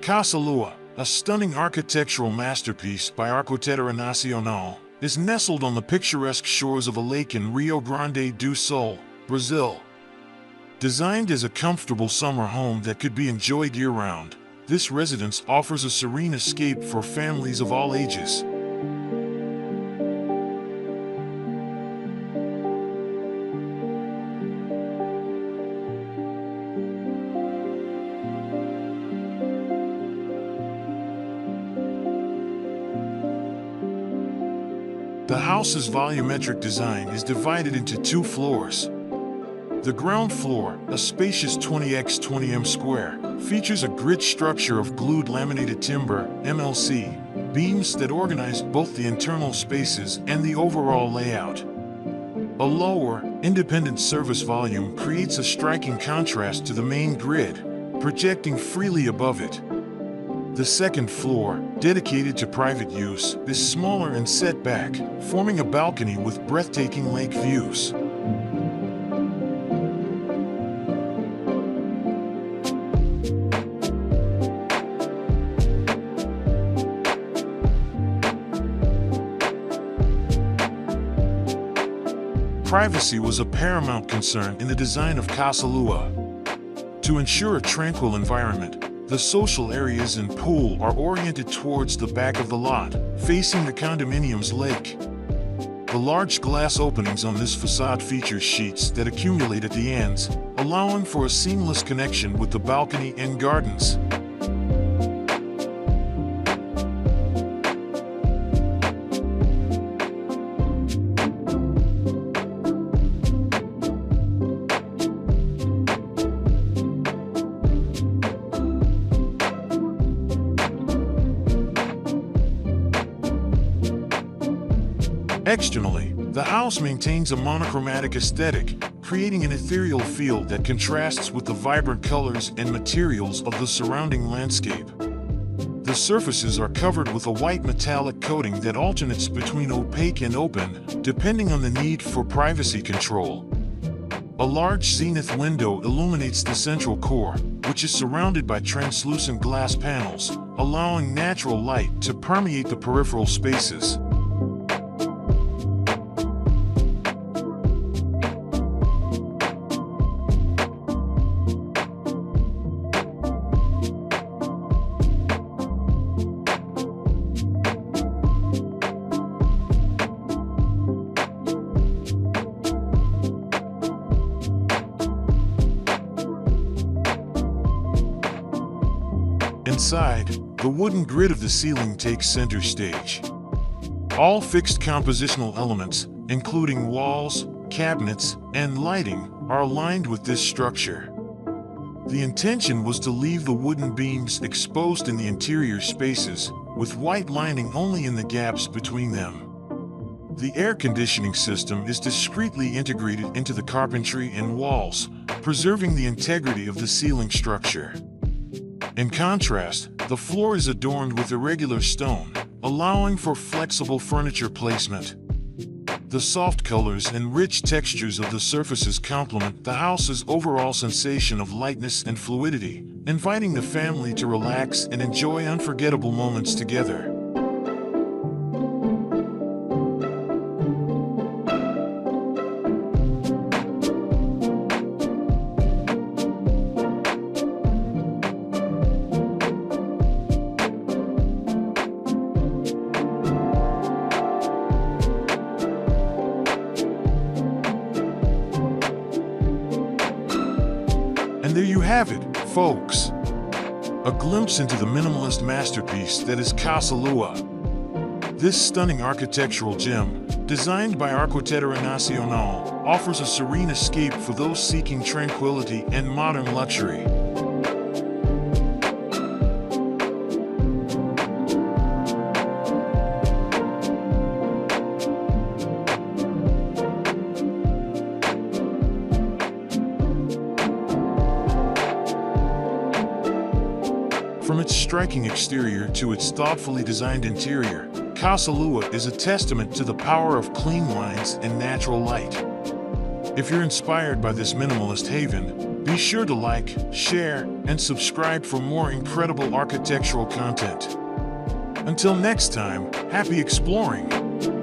Casa Lua, a stunning architectural masterpiece by Arquitetura Nacional, is nestled on the picturesque shores of a lake in Rio Grande do Sul, Brazil. Designed as a comfortable summer home that could be enjoyed year-round, this residence offers a serene escape for families of all ages. The house's volumetric design is divided into two floors. The ground floor, a spacious 20x20m square, features a grid structure of glued laminated timber (MLC) beams that organize both the internal spaces and the overall layout. A lower, independent service volume creates a striking contrast to the main grid, projecting freely above it. The second floor, dedicated to private use, is smaller and set back, forming a balcony with breathtaking lake views. Privacy was a paramount concern in the design of Casa Lua. To ensure a tranquil environment, the social areas and pool are oriented towards the back of the lot, facing the condominium's lake. The large glass openings on this facade feature sheets that accumulate at the ends, allowing for a seamless connection with the balcony and gardens. Externally, the house maintains a monochromatic aesthetic, creating an ethereal feel that contrasts with the vibrant colors and materials of the surrounding landscape. The surfaces are covered with a white metallic coating that alternates between opaque and open, depending on the need for privacy control. A large zenith window illuminates the central core, which is surrounded by translucent glass panels, allowing natural light to permeate the peripheral spaces. Inside, the wooden grid of the ceiling takes center stage. All fixed compositional elements, including walls, cabinets, and lighting, are aligned with this structure. The intention was to leave the wooden beams exposed in the interior spaces, with white lining only in the gaps between them. The air conditioning system is discreetly integrated into the carpentry and walls, preserving the integrity of the ceiling structure. In contrast, the floor is adorned with irregular stone, allowing for flexible furniture placement. The soft colors and rich textures of the surfaces complement the house's overall sensation of lightness and fluidity, inviting the family to relax and enjoy unforgettable moments together. And there you have it, folks. A glimpse into the minimalist masterpiece that is Casa Lua. This stunning architectural gem, designed by Arquitetura Nacional, offers a serene escape for those seeking tranquility and modern luxury. From its striking exterior to its thoughtfully designed interior, Casa Lua is a testament to the power of clean lines and natural light. If you're inspired by this minimalist haven, be sure to like, share, and subscribe for more incredible architectural content. Until next time, happy exploring!